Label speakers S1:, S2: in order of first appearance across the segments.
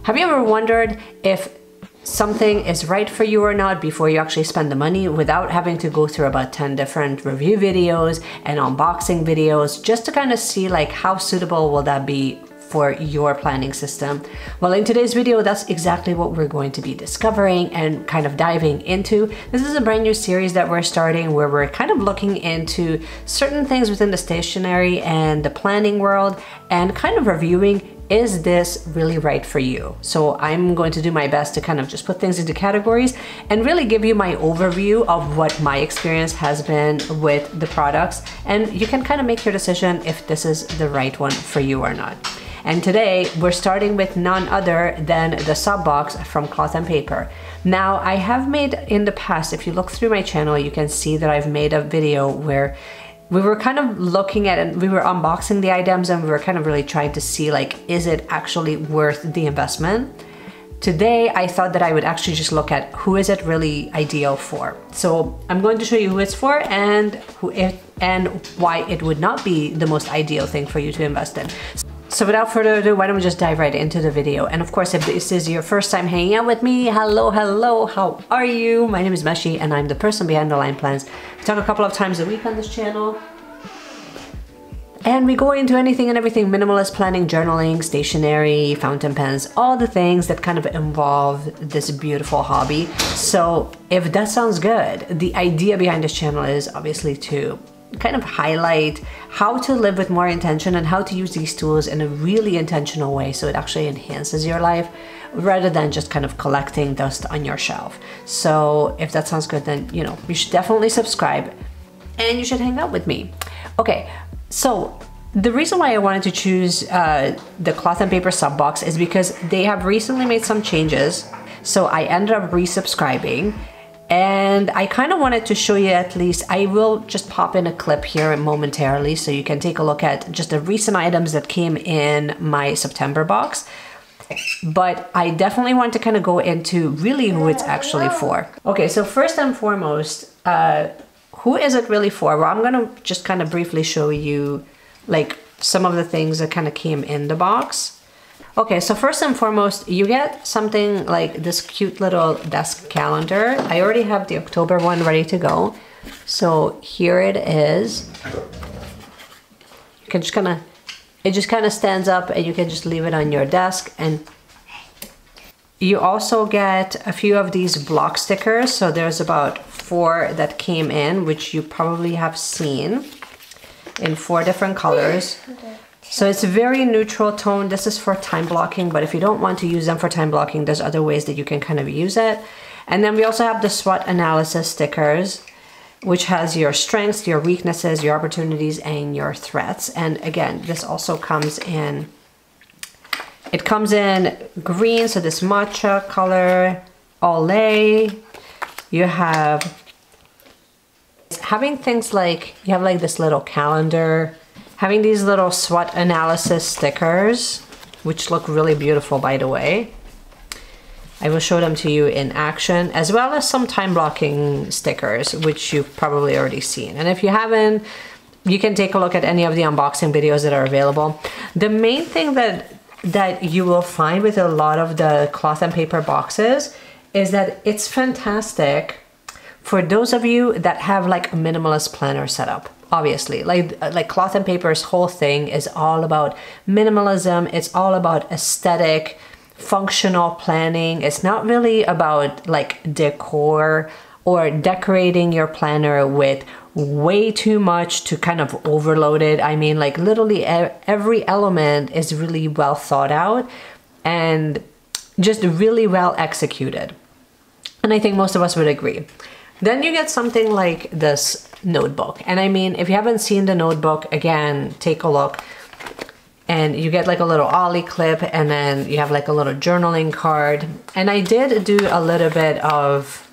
S1: Have you ever wondered if something is right for you or not before you actually spend the money without having to go through about 10 different review videos and unboxing videos just to kind of see like how suitable will that be for your planning system? Well, in today's video, that's exactly what we're going to be discovering and kind of diving into. This is a brand new series that we're starting where we're kind of looking into certain things within the stationery and the planning world and kind of reviewing, is this really right for you? So I'm going to do my best to kind of just put things into categories and really give you my overview of what my experience has been with the products. And you can kind of make your decision if this is the right one for you or not. And today we're starting with none other than the sub box from Cloth and Paper. Now I have made in the past, if you look through my channel, you can see that I've made a video where we were kind of looking at it, we were unboxing the items and we were kind of really trying to see like, is it actually worth the investment? Today, I thought that I would actually just look at who is it really ideal for. So I'm going to show you who it's for and why it would not be the most ideal thing for you to invest in. So without further ado, why don't we just dive right into the video? And of course, if this is your first time hanging out with me, hello, how are you? My name is Meshi and I'm the person behind the line plans. We talk a couple of times a week on this channel. And we go into anything and everything: minimalist planning, journaling, stationery, fountain pens, all the things that kind of involve this beautiful hobby. So if that sounds good, the idea behind this channel is obviously to kind of highlight how to live with more intention and how to use these tools in a really intentional way so it actually enhances your life rather than just kind of collecting dust on your shelf. So if that sounds good, then you know, you should definitely subscribe and you should hang out with me. Okay, so the reason why I wanted to choose the Cloth and Paper sub box is because they have recently made some changes. So I ended up resubscribing. And I kind of wanted to show you, at least I will just pop in a clip here momentarily so you can take a look at just the recent items that came in my September box. But I definitely want to kind of go into really who it's actually for. Okay, so first and foremost, who is it really for? Well, I'm gonna just kind of briefly show you like some of the things that kind of came in the box. Okay, so first and foremost, you get something like this cute little desk calendar. I already have the October one ready to go. So here it is. You can just kind of, it just kind of stands up and you can just leave it on your desk. And you also get a few of these block stickers. So there's about 4 that came in, which you probably have seen in 4 different colors. So it's a very neutral tone. This is for time blocking, but if you don't want to use them for time blocking, there's other ways that you can kind of use it. And then we also have the SWOT analysis stickers, which has your strengths, your weaknesses, your opportunities, and your threats. And again, this also comes in, it comes in green, so this matcha color, Olay. You have, having things like, you have like this little calendar, having these little SWOT analysis stickers, which look really beautiful, by the way. I will show them to you in action, as well as some time blocking stickers, which you've probably already seen. And if you haven't, you can take a look at any of the unboxing videos that are available. The main thing that you will find with a lot of the Cloth and Paper boxes is that it's fantastic for those of you that have like a minimalist planner setup. Obviously, like Cloth and Paper's whole thing is all about minimalism. It's all about aesthetic, functional planning. It's not really about like decor or decorating your planner with way too much to kind of overload it. I mean, like literally every element is really well thought out and just really well executed. And I think most of us would agree. Then you get something like this notebook. And I mean, if you haven't seen the notebook, again, take a look. And you get like a little ollie clip and then you have like a little journaling card. And I did do a little bit of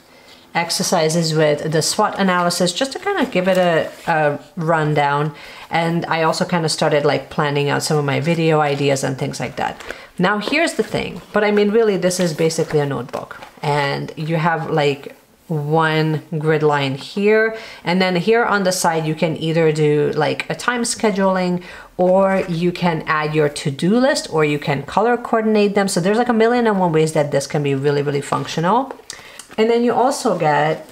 S1: exercises with the SWOT analysis just to kind of give it a rundown. And I also kind of started like planning out some of my video ideas and things like that. Now here's the thing, but I mean, really, this is basically a notebook. And you have like one grid line here, and then here on the side you can either do like a time scheduling, or you can add your to-do list, or you can color coordinate them. So there's like a million and one ways that this can be really, really functional. And then you also get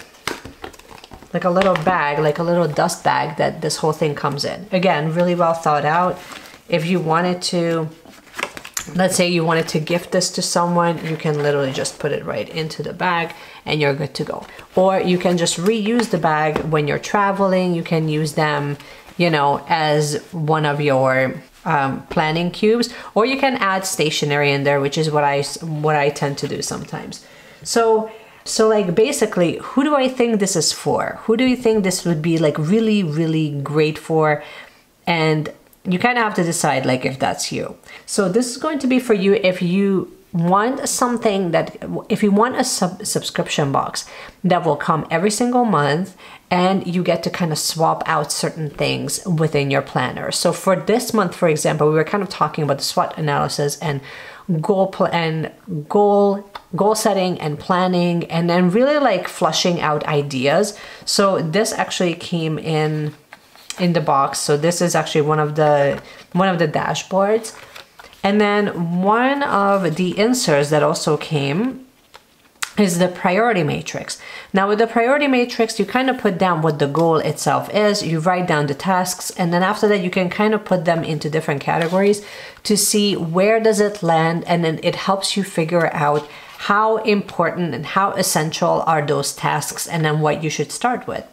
S1: like a little bag, like a little dust bag that this whole thing comes in. Again, really well thought out. If you wanted to, let's say you wanted to gift this to someone, you can literally just put it right into the bag and you're good to go. Or you can just reuse the bag when you're traveling. You can use them, you know, as one of your planning cubes, or you can add stationery in there, which is what I tend to do sometimes. So like basically, who do I think this is for? Who do you think this would be like really, really great for? And you kind of have to decide like if that's you. So this is going to be for you if you want something that, if you want a subscription box that will come every single month, and you get to kind of swap out certain things within your planner. So for this month, for example, we were kind of talking about the SWOT analysis and goal setting and planning, and then really like flushing out ideas. So this actually came in the box. So this is actually one of the dashboards. And then one of the inserts that also came is the priority matrix. Now with the priority matrix, you kind of put down what the goal itself is, you write down the tasks, and then after that you can kind of put them into different categories to see where does it land, and then it helps you figure out how important and how essential are those tasks, and then what you should start with.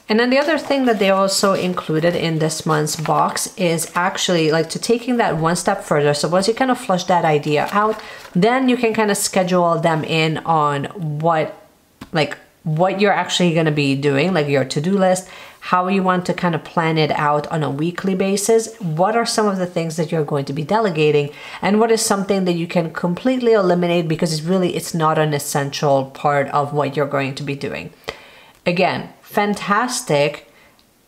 S1: And then the other thing that they also included in this month's box is actually like to taking that one step further. So once you kind of flush that idea out, then you can kind of schedule them in on what you're actually going to be doing, like your to-do list, how you want to kind of plan it out on a weekly basis. What are some of the things that you're going to be delegating, and what is something that you can completely eliminate because it's not an essential part of what you're going to be doing. Again, fantastic.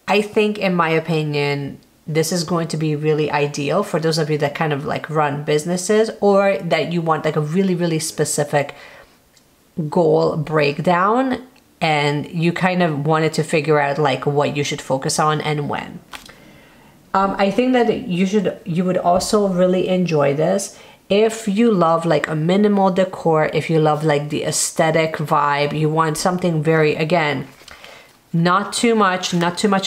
S1: I think, in my opinion, this is going to be really ideal for those of you that kind of like run businesses, or that you want like a really, really specific goal breakdown, and you kind of wanted to figure out like what you should focus on and when. I think that you would also really enjoy this if you love like a minimal decor, if you love like the aesthetic vibe, you want something very, again, not too much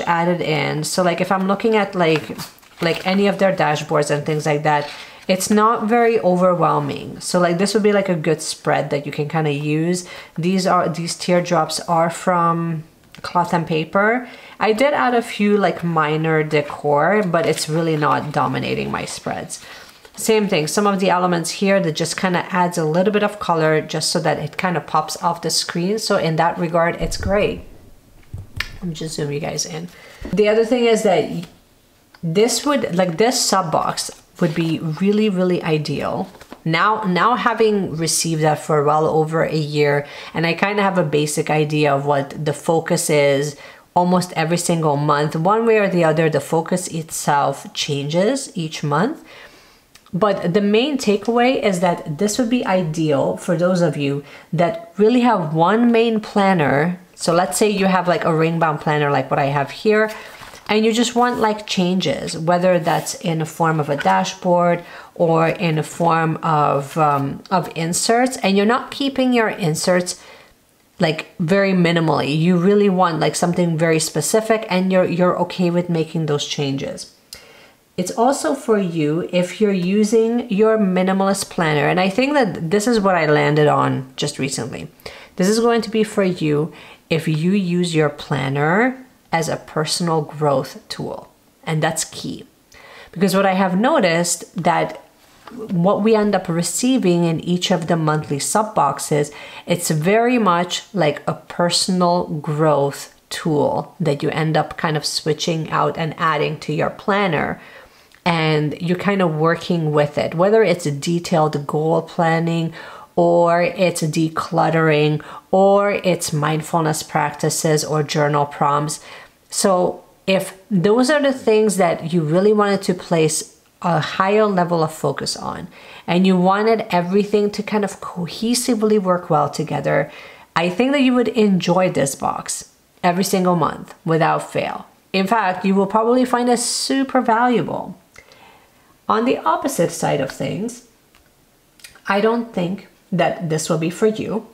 S1: added in. So like if I'm looking at like any of their dashboards and things like that, it's not very overwhelming. So like this would be like a good spread that you can kind of use. These teardrops are from Cloth and Paper. I did add a few like minor decor, but it's really not dominating my spreads. Same thing, some of the elements here that just kind of adds a little bit of color just so that it kind of pops off the screen. So in that regard, it's great. Let me just zoom you guys in. The other thing is that this sub box would be really, really ideal. Now having received that for well over a year, and I kind of have a basic idea of what the focus is almost every single month. One way or the other, the focus itself changes each month. But the main takeaway is that this would be ideal for those of you that really have one main planner. So let's say you have like a ring bound planner like what I have here, and you just want like changes, whether that's in a form of a dashboard or in a form of inserts, and you're not keeping your inserts like very minimally. You really want like something very specific, and you're okay with making those changes. It's also for you if you're using your minimalist planner, and I think that this is what I landed on just recently. This is going to be for you if you use your planner as a personal growth tool, and that's key. Because what I have noticed that what we end up receiving in each of the monthly sub boxes, it's very much like a personal growth tool that you end up kind of switching out and adding to your planner, and you're kind of working with it, whether it's a detailed goal planning, or it's decluttering, or it's mindfulness practices or journal prompts. So if those are the things that you really wanted to place a higher level of focus on, and you wanted everything to kind of cohesively work well together, I think that you would enjoy this box every single month without fail. In fact, you will probably find it super valuable. On the opposite side of things, I don't think that this will be for you.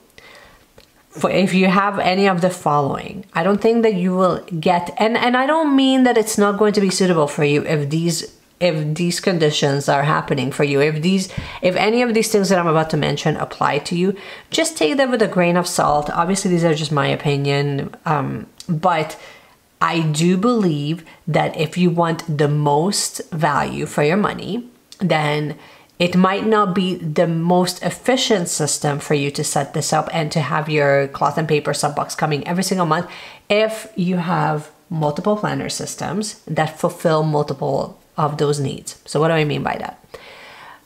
S1: If you have any of the following, I don't think that you will get, and I don't mean that it's not going to be suitable for you if these conditions are happening for you, if any of these things that I'm about to mention apply to you, just take them with a grain of salt. Obviously, these are just my opinion, but I do believe that if you want the most value for your money, then it might not be the most efficient system for you to set this up and to have your cloth and paper sub box coming every single month if you have multiple planner systems that fulfill multiple of those needs. So what do I mean by that?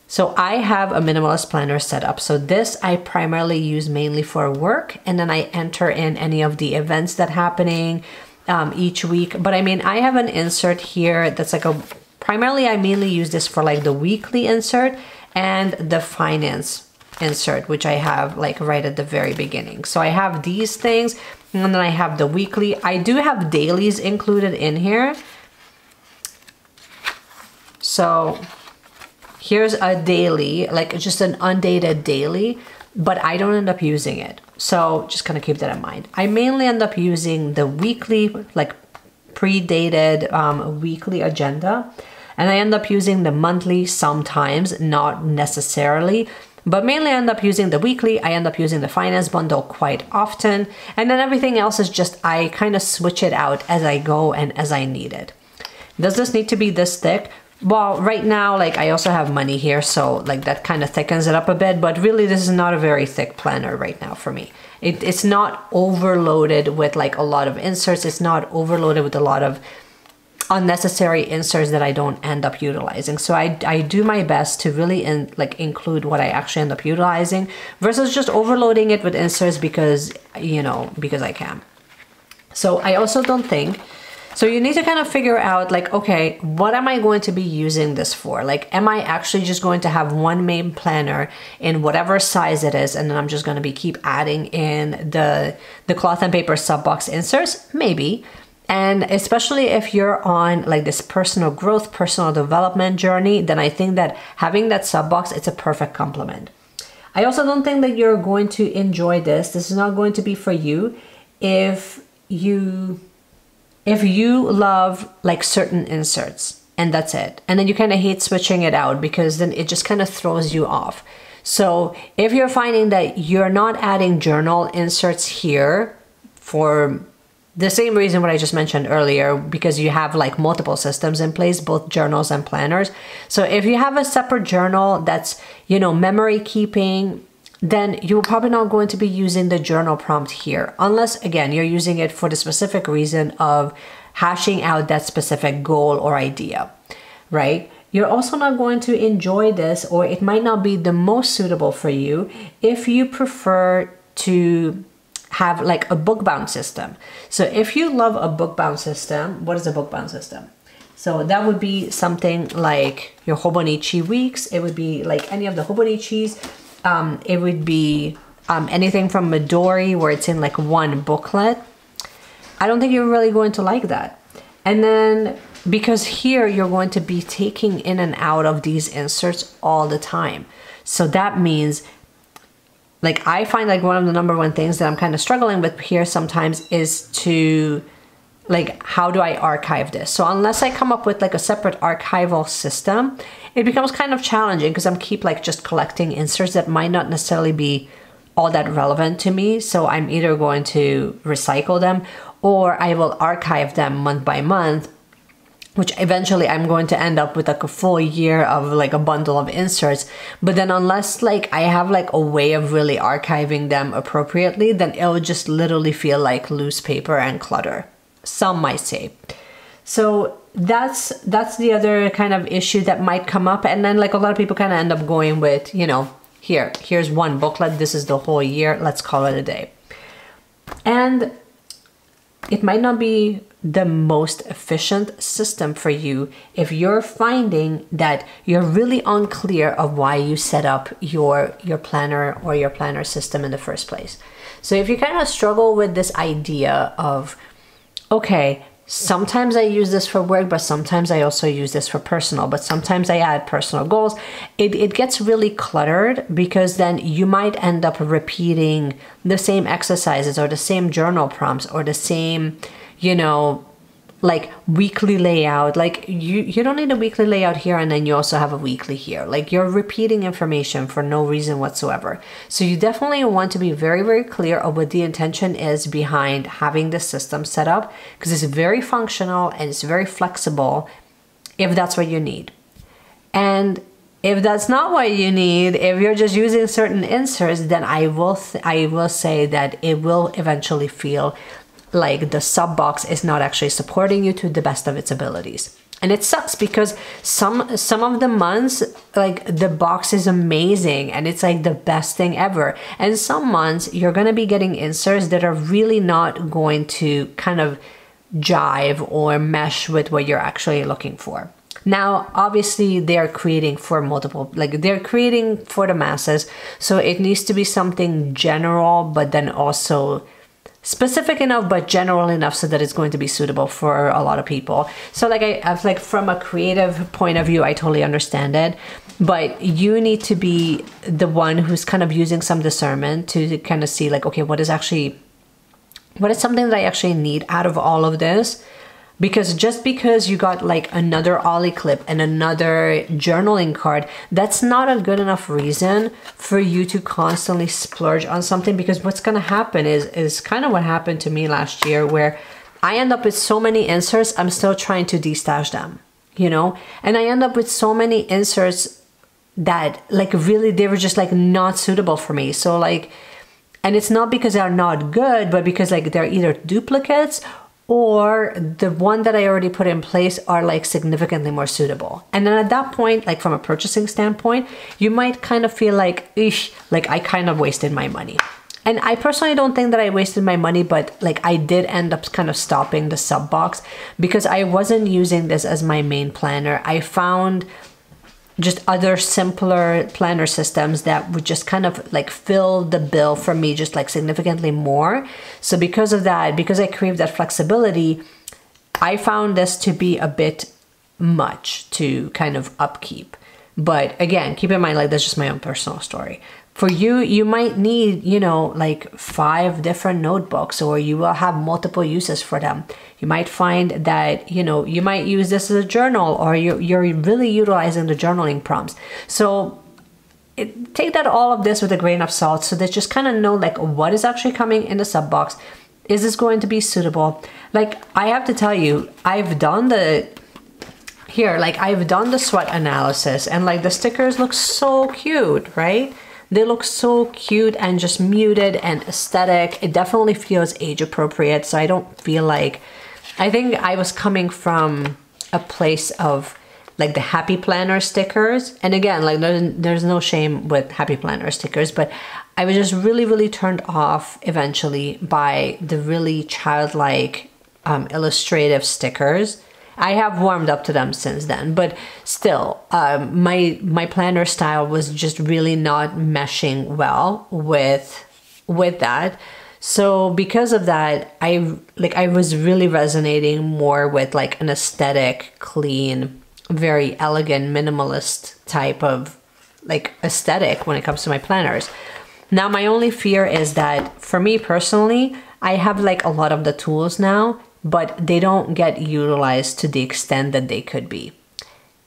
S1: So I have a minimalist planner set up. So this I primarily use mainly for work, and then I enter in any of the events that happening each week. But I mean, I have an insert here that's like primarily I mainly use this for like the weekly insert and the finance insert, which I have like right at the very beginning. So I have these things, and then I have the weekly. I do have dailies included in here. So here's a daily, like just an undated daily, but I don't end up using it. So just kind of keep that in mind. I mainly end up using the weekly, like pre-dated weekly agenda. And I end up using the monthly sometimes, not necessarily, but mainly I end up using the weekly. I end up using the finance bundle quite often. And then everything else is just, I kind of switch it out as I go and as I need it. Does this need to be this thick? Well, right now, like I also have money here, so like that kind of thickens it up a bit, but really this is not a very thick planner right now for me. It's not overloaded with like a lot of inserts. It's not overloaded with a lot of unnecessary inserts that I don't end up utilizing. So I do my best to really include what I actually end up utilizing versus just overloading it with inserts because, you know, because I can. So I also don't think, so you need to kind of figure out like, okay, what am I going to be using this for? Like, am I actually just going to have one main planner in whatever size it is, and then I'm just going to be keep adding in the cloth and paper sub box inserts? Maybe. And especially if you're on like this personal growth, personal development journey, then I think that having that sub box, it's a perfect complement. I also don't think that you're going to enjoy this. This is not going to be for you if you love like certain inserts and that's it. And then you kind of hate switching it out because then it just kind of throws you off. So if you're finding that you're not adding journal inserts here for the same reason what I just mentioned earlier, because you have like multiple systems in place, both journals and planners. So if you have a separate journal that's, you know, memory keeping, then you're probably not going to be using the journal prompt here. Unless, again, you're using it for the specific reason of hashing out that specific goal or idea, right? You're also not going to enjoy this, or it might not be the most suitable for you if you prefer to have like a book bound system. So if you love a book bound system, what is a book bound system? So that would be something like your Hobonichi weeks. It would be like any of the Hobonichis. It would be anything from Midori where it's in like one booklet. I don't think you're really going to like that. And then because here you're going to be taking in and out of these inserts all the time. So that means, like, I find like one of the #1 things that I'm kind of struggling with here sometimes is to, like, how do I archive this? So unless I come up with like a separate archival system, it becomes kind of challenging because I'm keep like just collecting inserts that might not necessarily be all that relevant to me. So I'm either going to recycle them or I will archive them month by month, which eventually I'm going to end up with like a full year of like a bundle of inserts. But then unless like I have like a way of really archiving them appropriately, then it will just literally feel like loose paper and clutter, some might say. So that's the other kind of issue that might come up. And then like a lot of people kind of end up going with, you know, here's one booklet, this is the whole year, let's call it a day. And it might not be the most efficient system for you if you're finding that you're really unclear of why you set up your planner or your planner system in the first place. So if you kind of struggle with this idea of, okay, sometimes I use this for work, but sometimes I also use this for personal, but sometimes I add personal goals, it gets really cluttered, because then you might end up repeating the same exercises or the same journal prompts or the same, you know, like weekly layout. Like you don't need a weekly layout here and then you also have a weekly here. Like you're repeating information for no reason whatsoever. So you definitely want to be very, very clear of what the intention is behind having this system set up, because it's very functional and it's very flexible if that's what you need. And if that's not what you need, if you're just using certain inserts, then I will say that it will eventually feel like the sub box is not actually supporting you to the best of its abilities. And it sucks, because some of the months, like the box is amazing and it's like the best thing ever. And some months you're going to be getting inserts that are really not going to kind of jive or mesh with what you're actually looking for. Now, obviously they're creating for multiple, like they're creating for the masses. So it needs to be something general, but then also specific enough but general enough so that it's going to be suitable for a lot of people. So like from a creative point of view, I totally understand it, but you need to be the one who's kind of using some discernment to kind of see like, okay, what is something that I actually need out of all of this? Because just because you got like another Ollie clip and another journaling card, that's not a good enough reason for you to constantly splurge on something. Because what's going to happen is kind of what happened to me last year, where I end up with so many inserts, I'm still trying to destash them, you know? And I end up with so many inserts that like really, they were just like not suitable for me. So like, and it's not because they're not good, but because like they're either duplicates or the one that I already put in place are like significantly more suitable. And then at that point, like from a purchasing standpoint, you might kind of feel like, eesh, like I kind of wasted my money. And I personally don't think that I wasted my money, but like I did end up kind of stopping the sub box because I wasn't using this as my main planner. I found just other simpler planner systems that would just kind of like fill the bill for me just like significantly more. So because of that, because I crave that flexibility, I found this to be a bit much to kind of upkeep. But again, keep in mind, like that's just my own personal story. For you, you might need, you know, like 5 different notebooks, or you will have multiple uses for them. You might find that, you know, you might use this as a journal, or you're really utilizing the journaling prompts. So take that all of this with a grain of salt, so that just kind of know like what is actually coming in the sub box. Is this going to be suitable? Like I have to tell you, I've done the SWOT analysis, and like the stickers look so cute, right? They look so cute and just muted and aesthetic. It definitely feels age appropriate. So I don't feel like, I think I was coming from a place of like the Happy Planner stickers. And again, like there's no shame with Happy Planner stickers, but I was just really, really turned off eventually by the really childlike illustrative stickers. I have warmed up to them since then, but still, my planner style was just really not meshing well with that. So because of that, I was really resonating more with like an aesthetic, clean, very elegant, minimalist type of like aesthetic when it comes to my planners. Now, my only fear is that for me personally, I have like a lot of the tools now, but they don't get utilized to the extent that they could be,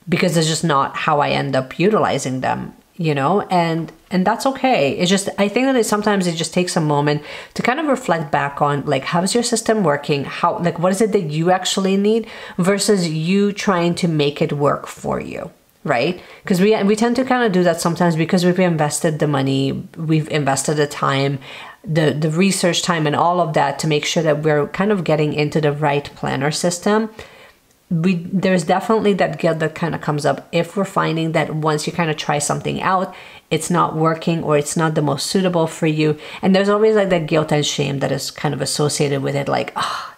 S1: because it's just not how I end up utilizing them, you know, and that's okay. It's just, I think that sometimes it just takes a moment to kind of reflect back on like, how's your system working? How, like, what is it that you actually need versus you trying to make it work for you, right? Because we tend to kind of do that sometimes because we've invested the money, we've invested the time, the research time and all of that to make sure that we're kind of getting into the right planner system. There's definitely that guilt that kind of comes up if we're finding that once you kind of try something out, it's not working or it's not the most suitable for you. And there's always like that guilt and shame that is kind of associated with it, like, oh,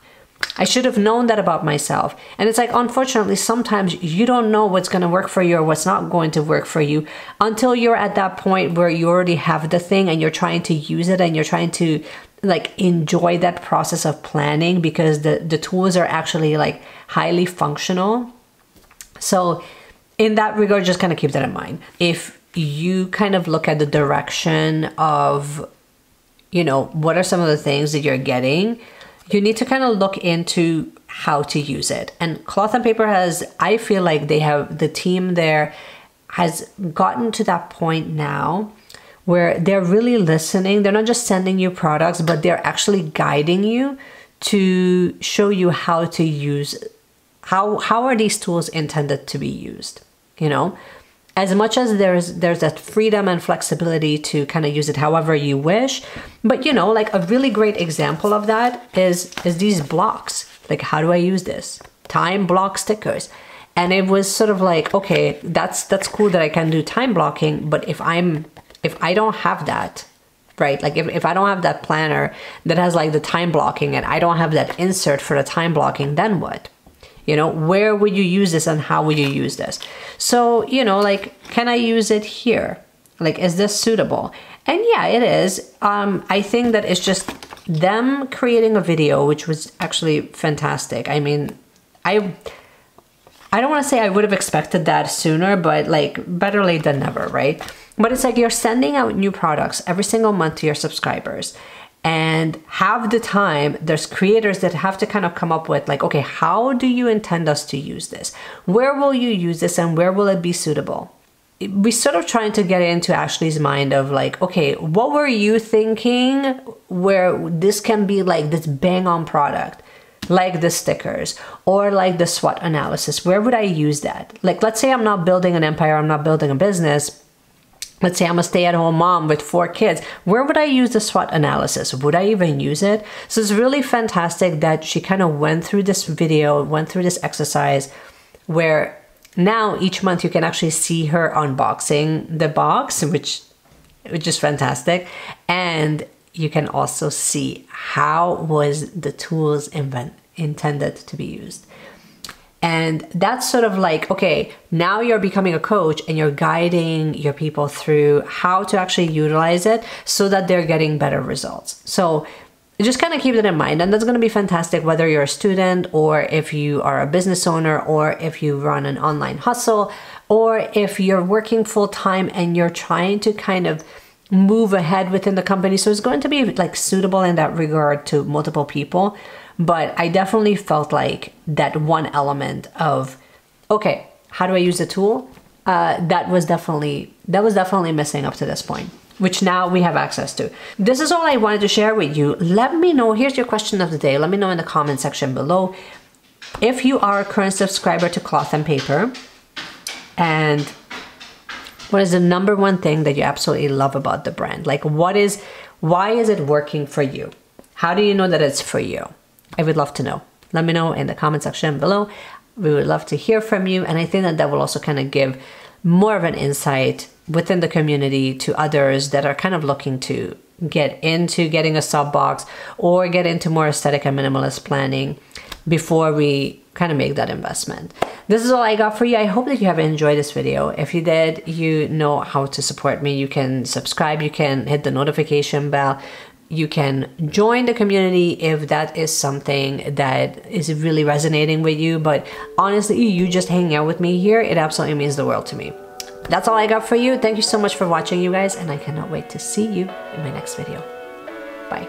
S1: I should have known that about myself. And it's like, unfortunately, sometimes you don't know what's going to work for you or what's not going to work for you until you're at that point where you already have the thing and you're trying to use it and you're trying to like enjoy that process of planning, because the tools are actually like highly functional. So in that regard, just kind of keep that in mind. If you kind of look at the direction of, you know, what are some of the things that you're getting, you need to kind of look into how to use it. And Cloth and Paper has, I feel like they have, the team there has gotten to that point now where they're really listening. They're not just sending you products, but they're actually guiding you to show you how to use, how are these tools intended to be used, you know? As much as there's that freedom and flexibility to kind of use it however you wish. But you know, like a really great example of that is these blocks. Like, how do I use this? Time block stickers. And it was sort of like, okay, that's cool that I can do time blocking, but if I don't have that, right? Like if I don't have that planner that has like the time blocking and I don't have that insert for the time blocking, then what? You know, where would you use this and how would you use this? So, you know, like, can I use it here? Like, is this suitable? And yeah, it is. I think that it's just them creating a video, which was actually fantastic. I mean, I don't want to say I would have expected that sooner, but like better late than never, right? But it's like you're sending out new products every single month to your subscribers. And half the time, there's creators that have to kind of come up with like, okay, how do you intend us to use this? Where will you use this and where will it be suitable? We sort of trying to get into Ashley's mind of like, okay, what were you thinking where this can be like this bang on product, like the stickers or like the SWOT analysis? Where would I use that? Like, let's say I'm not building an empire, I'm not building a business. Let's say I'm a stay-at-home mom with 4 kids. Where would I use the SWOT analysis? Would I even use it? So it's really fantastic that she kind of went through this video, went through this exercise where now each month you can actually see her unboxing the box, which is fantastic. And you can also see how was the tools intended to be used. And that's sort of like, okay, now you're becoming a coach and you're guiding your people through how to actually utilize it so that they're getting better results. So just kind of keep that in mind. And that's going to be fantastic whether you're a student or if you are a business owner or if you run an online hustle or if you're working full time and you're trying to kind of move ahead within the company. So it's going to be like suitable in that regard to multiple people. But I definitely felt like that one element of, okay, how do I use the tool? That was definitely missing up to this point, which now we have access to. This is all I wanted to share with you. Let me know, here's your question of the day. Let me know in the comment section below if you are a current subscriber to Cloth and Paper, and what is the #1 thing that you absolutely love about the brand? Like why is it working for you? How do you know that it's for you? I would love to know. Let me know in the comment section below. We would love to hear from you. And I think that will also kind of give more of an insight within the community to others that are kind of looking to get into getting a sub box or get into more aesthetic and minimalist planning before we kind of make that investment. This is all I got for you. I hope that you have enjoyed this video. If you did, you know how to support me. You can subscribe, you can hit the notification bell. You can join the community if that is something that is really resonating with you. But honestly, you just hanging out with me here, it absolutely means the world to me. That's all I got for you. Thank you so much for watching, you guys, and I cannot wait to see you in my next video. Bye.